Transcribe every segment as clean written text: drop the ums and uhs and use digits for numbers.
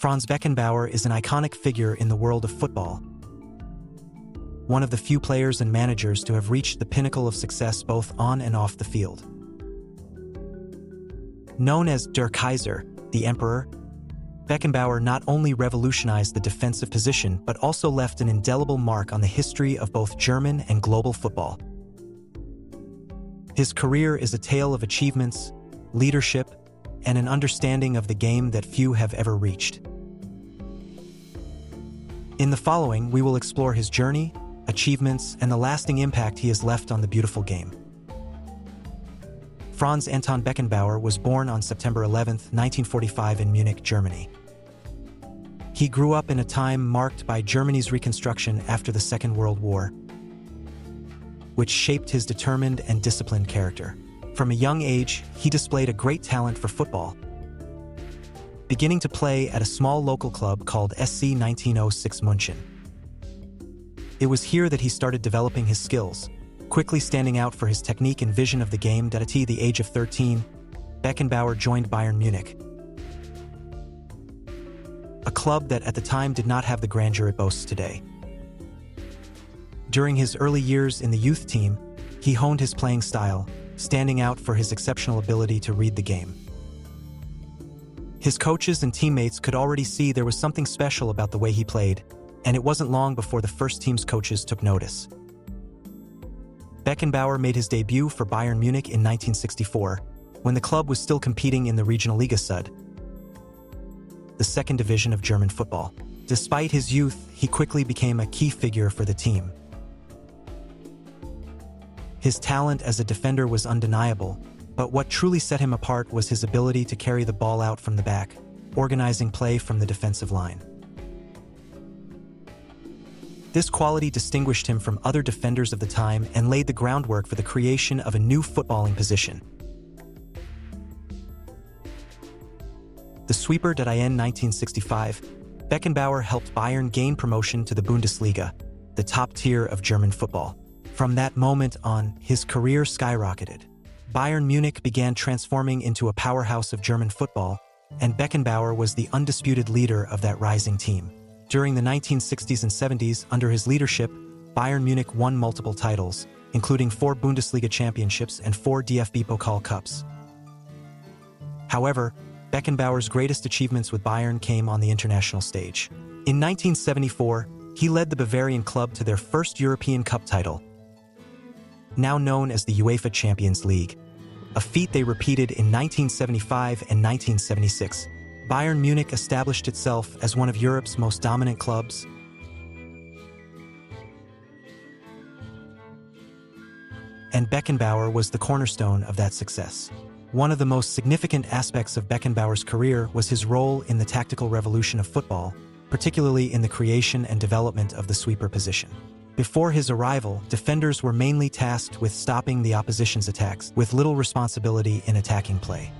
Franz Beckenbauer is an iconic figure in the world of football. One of the few players and managers to have reached the pinnacle of success both on and off the field. Known as Der Kaiser, the Emperor, Beckenbauer not only revolutionized the defensive position but also left an indelible mark on the history of both German and global football. His career is a tale of achievements, leadership, and an understanding of the game that few have ever reached. In the following, we will explore his journey, achievements, and the lasting impact he has left on the beautiful game. Franz Anton Beckenbauer was born on September 11, 1945 in Munich, Germany. He grew up in a time marked by Germany's reconstruction after the Second World War, which shaped his determined and disciplined character. From a young age, he displayed a great talent for football, beginning to play at a small local club called SC 1906 München. It was here that he started developing his skills, quickly standing out for his technique and vision of the game. At the age of 13, Beckenbauer joined Bayern Munich, a club that at the time did not have the grandeur it boasts today. During his early years in the youth team, he honed his playing style, standing out for his exceptional ability to read the game. His coaches and teammates could already see there was something special about the way he played, and it wasn't long before the first team's coaches took notice. Beckenbauer made his debut for Bayern Munich in 1964, when the club was still competing in the regional Liga Süd, the second division of German football. Despite his youth, he quickly became a key figure for the team. His talent as a defender was undeniable, but what truly set him apart was his ability to carry the ball out from the back, organizing play from the defensive line. This quality distinguished him from other defenders of the time and laid the groundwork for the creation of a new footballing position, the sweeper. In 1965, Beckenbauer helped Bayern gain promotion to the Bundesliga, the top tier of German football. From that moment on, his career skyrocketed. Bayern Munich began transforming into a powerhouse of German football, and Beckenbauer was the undisputed leader of that rising team. During the 1960s and 70s, under his leadership, Bayern Munich won multiple titles, including 4 Bundesliga championships and 4 DFB Pokal Cups. However, Beckenbauer's greatest achievements with Bayern came on the international stage. In 1974, he led the Bavarian club to their first European Cup title, now known as the UEFA Champions League, a feat they repeated in 1975 and 1976. Bayern Munich established itself as one of Europe's most dominant clubs, and Beckenbauer was the cornerstone of that success. One of the most significant aspects of Beckenbauer's career was his role in the tactical revolution of football, particularly in the creation and development of the sweeper position. Before his arrival, defenders were mainly tasked with stopping the opposition's attacks, with little responsibility in attacking play.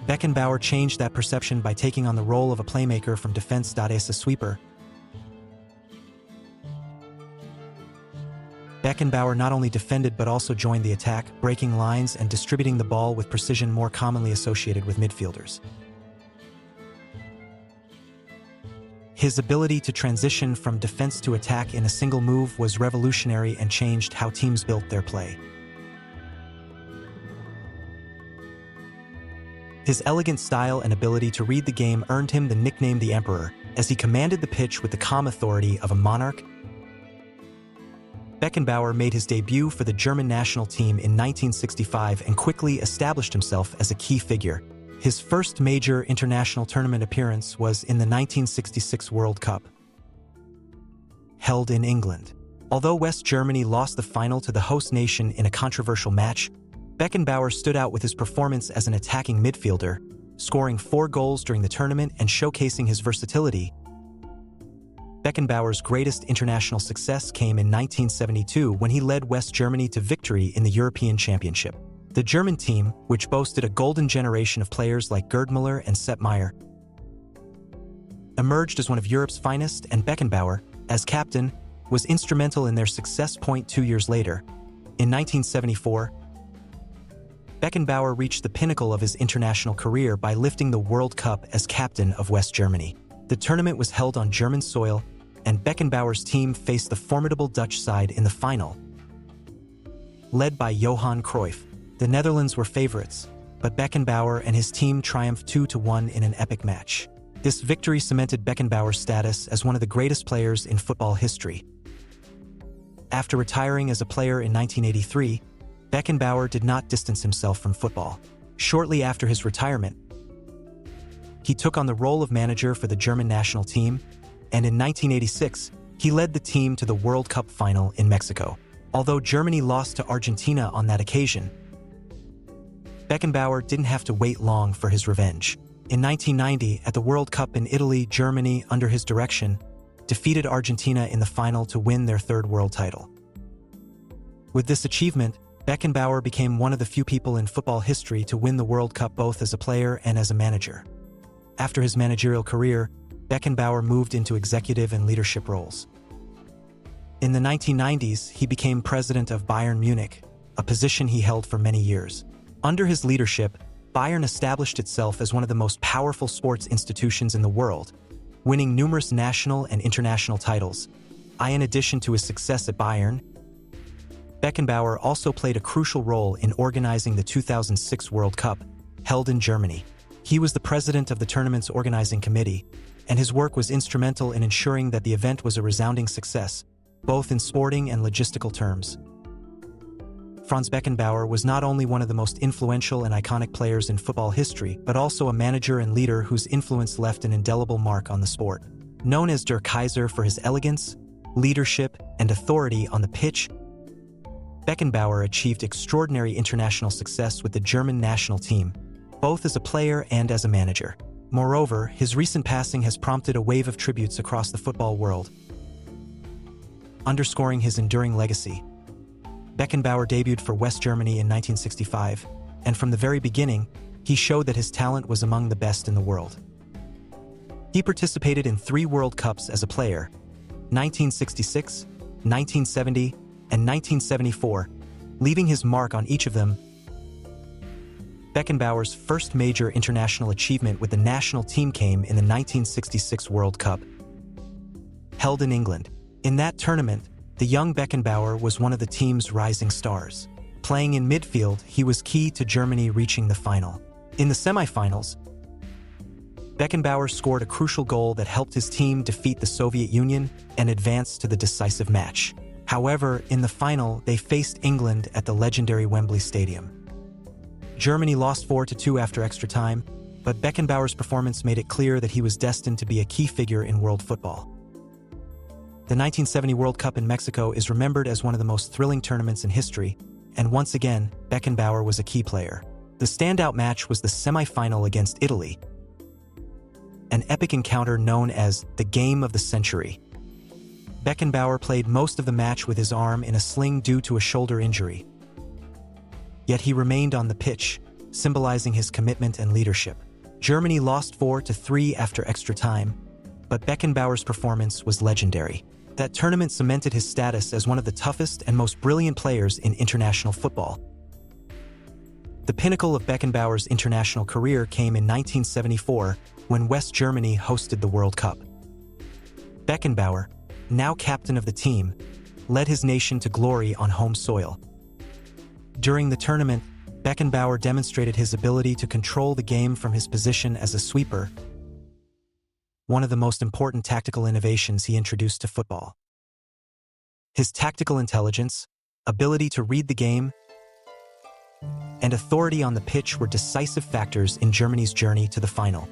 Beckenbauer changed that perception by taking on the role of a playmaker from defense. As a sweeper, Beckenbauer not only defended but also joined the attack, breaking lines and distributing the ball with precision more commonly associated with midfielders. His ability to transition from defense to attack in a single move was revolutionary and changed how teams built their play. His elegant style and ability to read the game earned him the nickname the Emperor, as he commanded the pitch with the calm authority of a monarch. Beckenbauer made his debut for the German national team in 1965 and quickly established himself as a key figure. His first major international tournament appearance was in the 1966 World Cup, held in England. Although West Germany lost the final to the host nation in a controversial match, Beckenbauer stood out with his performance as an attacking midfielder, scoring 4 goals during the tournament and showcasing his versatility. Beckenbauer's greatest international success came in 1972 when he led West Germany to victory in the European Championship. The German team, which boasted a golden generation of players like Gerd Müller and Sepp Maier, emerged as one of Europe's finest, and Beckenbauer, as captain, was instrumental in their success. 2 years later, in 1974, Beckenbauer reached the pinnacle of his international career by lifting the World Cup as captain of West Germany. The tournament was held on German soil, and Beckenbauer's team faced the formidable Dutch side in the final. Led by Johan Cruyff, the Netherlands were favorites, but Beckenbauer and his team triumphed 2-1 in an epic match. This victory cemented Beckenbauer's status as one of the greatest players in football history. After retiring as a player in 1983, Beckenbauer did not distance himself from football. Shortly after his retirement, he took on the role of manager for the German national team, and in 1986, he led the team to the World Cup final in Mexico. Although Germany lost to Argentina on that occasion, Beckenbauer didn't have to wait long for his revenge. In 1990, at the World Cup in Italy, Germany, under his direction, defeated Argentina in the final to win their third world title. With this achievement, Beckenbauer became one of the few people in football history to win the World Cup both as a player and as a manager. After his managerial career, Beckenbauer moved into executive and leadership roles. In the 1990s, he became president of Bayern Munich, a position he held for many years. Under his leadership, Bayern established itself as one of the most powerful sports institutions in the world, winning numerous national and international titles. In addition to his success at Bayern, Beckenbauer also played a crucial role in organizing the 2006 World Cup, held in Germany. He was the president of the tournament's organizing committee, and his work was instrumental in ensuring that the event was a resounding success, both in sporting and logistical terms. Franz Beckenbauer was not only one of the most influential and iconic players in football history, but also a manager and leader whose influence left an indelible mark on the sport. Known as Der Kaiser for his elegance, leadership, and authority on the pitch, Beckenbauer achieved extraordinary international success with the German national team, both as a player and as a manager. Moreover, his recent passing has prompted a wave of tributes across the football world, underscoring his enduring legacy. Beckenbauer debuted for West Germany in 1965, and from the very beginning, he showed that his talent was among the best in the world. He participated in 3 World Cups as a player: 1966, 1970, and 1974, leaving his mark on each of them. Beckenbauer's first major international achievement with the national team came in the 1966 World Cup, held in England. In that tournament, the young Beckenbauer was one of the team's rising stars. Playing in midfield, he was key to Germany reaching the final. In the semifinals, Beckenbauer scored a crucial goal that helped his team defeat the Soviet Union and advance to the decisive match. However, in the final, they faced England at the legendary Wembley Stadium. Germany lost 4-2 after extra time, but Beckenbauer's performance made it clear that he was destined to be a key figure in world football. The 1970 World Cup in Mexico is remembered as one of the most thrilling tournaments in history, and once again, Beckenbauer was a key player. The standout match was the semi-final against Italy, an epic encounter known as the Game of the Century. Beckenbauer played most of the match with his arm in a sling due to a shoulder injury. Yet he remained on the pitch, symbolizing his commitment and leadership. Germany lost 4-3 after extra time, but Beckenbauer's performance was legendary. That tournament cemented his status as one of the toughest and most brilliant players in international football. The pinnacle of Beckenbauer's international career came in 1974 when West Germany hosted the World Cup. Beckenbauer, now captain of the team, led his nation to glory on home soil. During the tournament, Beckenbauer demonstrated his ability to control the game from his position as a sweeper, one of the most important tactical innovations he introduced to football. His tactical intelligence, ability to read the game, and authority on the pitch were decisive factors in Germany's journey to the final.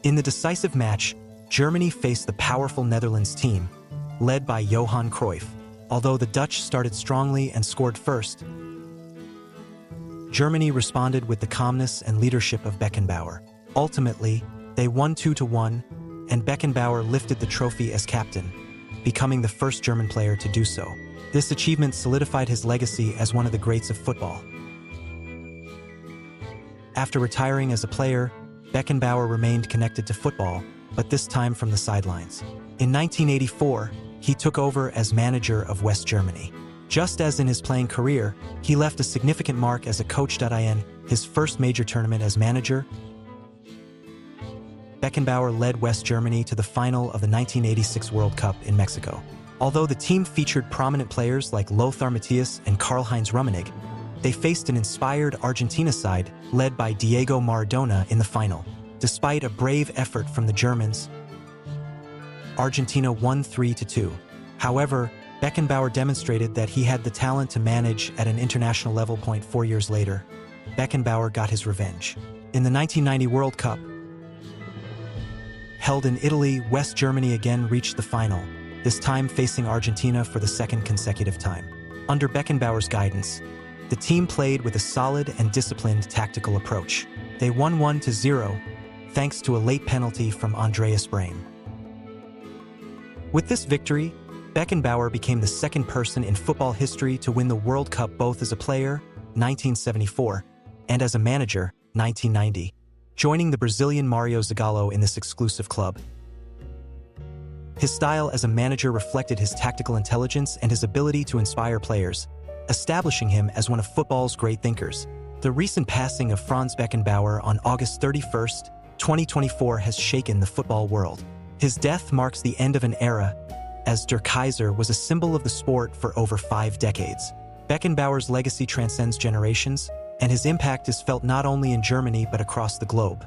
In the decisive match, Germany faced the powerful Netherlands team, led by Johan Cruyff. Although the Dutch started strongly and scored first, Germany responded with the calmness and leadership of Beckenbauer. Ultimately, they won 2-1, and Beckenbauer lifted the trophy as captain, becoming the first German player to do so. This achievement solidified his legacy as one of the greats of football. After retiring as a player, Beckenbauer remained connected to football, but this time from the sidelines. In 1984, he took over as manager of West Germany. Just as in his playing career, he left a significant mark as a coach. In his first major tournament as manager, Beckenbauer led West Germany to the final of the 1986 World Cup in Mexico. Although the team featured prominent players like Lothar Matthäus and Karl-Heinz Rummenigge, they faced an inspired Argentina side led by Diego Maradona in the final. Despite a brave effort from the Germans, Argentina won 3-2. However, Beckenbauer demonstrated that he had the talent to manage at an international level. 4 years later, Beckenbauer got his revenge. In the 1990 World Cup, held in Italy, West Germany again reached the final, this time facing Argentina for the second consecutive time. Under Beckenbauer's guidance, the team played with a solid and disciplined tactical approach. They won 1-0, thanks to a late penalty from Andreas Brehme. With this victory, Beckenbauer became the second person in football history to win the World Cup both as a player, 1974, and as a manager, 1990, joining the Brazilian Mario Zagallo in this exclusive club. His style as a manager reflected his tactical intelligence and his ability to inspire players, establishing him as one of football's great thinkers. The recent passing of Franz Beckenbauer on August 31, 2024 has shaken the football world. His death marks the end of an era, as Der Kaiser was a symbol of the sport for over 5 decades. Beckenbauer's legacy transcends generations, and his impact is felt not only in Germany but across the globe.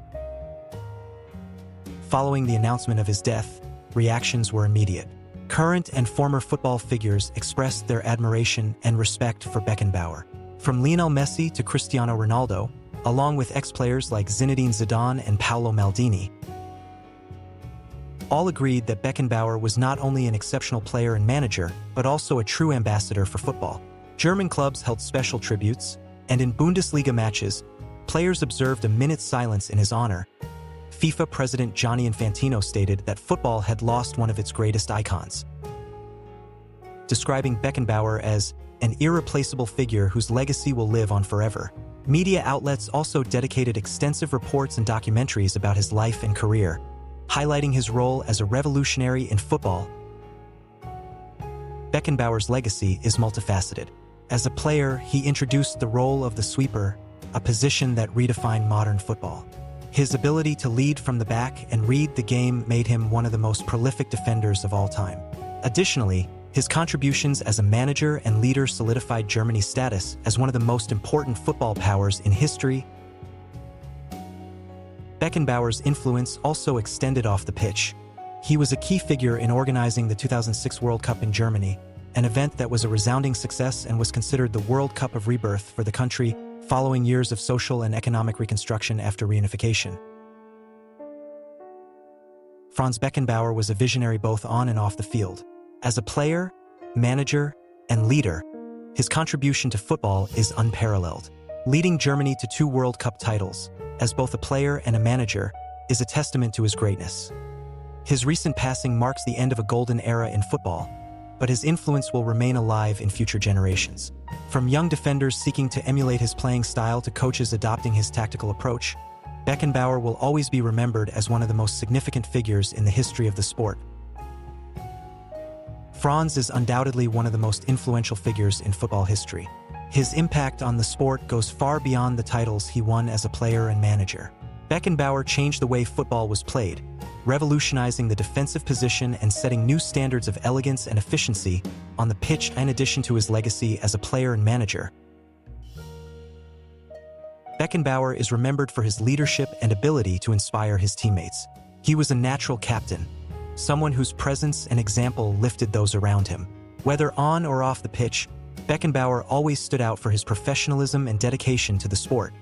Following the announcement of his death, reactions were immediate. Current and former football figures expressed their admiration and respect for Beckenbauer. From Lionel Messi to Cristiano Ronaldo, along with ex-players like Zinedine Zidane and Paolo Maldini, all agreed that Beckenbauer was not only an exceptional player and manager, but also a true ambassador for football. German clubs held special tributes, and in Bundesliga matches, players observed a minute's silence in his honor. FIFA president Gianni Infantino stated that football had lost one of its greatest icons, describing Beckenbauer as an irreplaceable figure whose legacy will live on forever. Media outlets also dedicated extensive reports and documentaries about his life and career, highlighting his role as a revolutionary in football. Beckenbauer's legacy is multifaceted. As a player, he introduced the role of the sweeper, a position that redefined modern football. His ability to lead from the back and read the game made him one of the most prolific defenders of all time. Additionally, his contributions as a manager and leader solidified Germany's status as one of the most important football powers in history. Beckenbauer's influence also extended off the pitch. He was a key figure in organizing the 2006 World Cup in Germany, an event that was a resounding success and was considered the World Cup of rebirth for the country following years of social and economic reconstruction after reunification. Franz Beckenbauer was a visionary both on and off the field. As a player, manager, and leader, his contribution to football is unparalleled. Leading Germany to 2 World Cup titles, as both a player and a manager, is a testament to his greatness. His recent passing marks the end of a golden era in football, but his influence will remain alive in future generations. From young defenders seeking to emulate his playing style to coaches adopting his tactical approach, Beckenbauer will always be remembered as one of the most significant figures in the history of the sport. Franz is undoubtedly one of the most influential figures in football history. His impact on the sport goes far beyond the titles he won as a player and manager. Beckenbauer changed the way football was played, revolutionizing the defensive position and setting new standards of elegance and efficiency on the pitch. In addition to his legacy as a player and manager, Beckenbauer is remembered for his leadership and ability to inspire his teammates. He was a natural captain, someone whose presence and example lifted those around him. Whether on or off the pitch, Beckenbauer always stood out for his professionalism and dedication to the sport.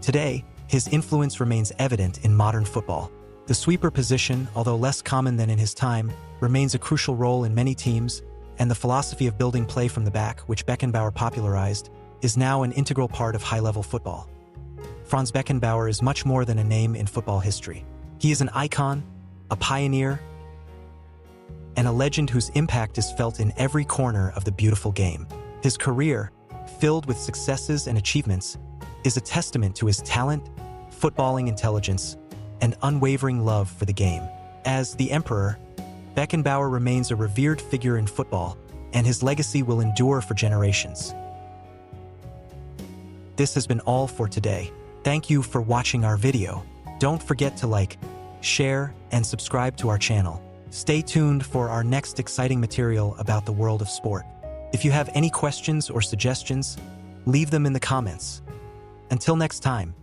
Today, his influence remains evident in modern football. The sweeper position, although less common than in his time, remains a crucial role in many teams, and the philosophy of building play from the back, which Beckenbauer popularized, is now an integral part of high-level football. Franz Beckenbauer is much more than a name in football history. He is an icon, a pioneer, and a legend whose impact is felt in every corner of the beautiful game. His career, filled with successes and achievements, is a testament to his talent, footballing intelligence, and unwavering love for the game. As the Emperor, Beckenbauer remains a revered figure in football, and his legacy will endure for generations. This has been all for today. Thank you for watching our video. Don't forget to like, share, and subscribe to our channel. Stay tuned for our next exciting material about the world of sport. If you have any questions or suggestions, leave them in the comments. Until next time.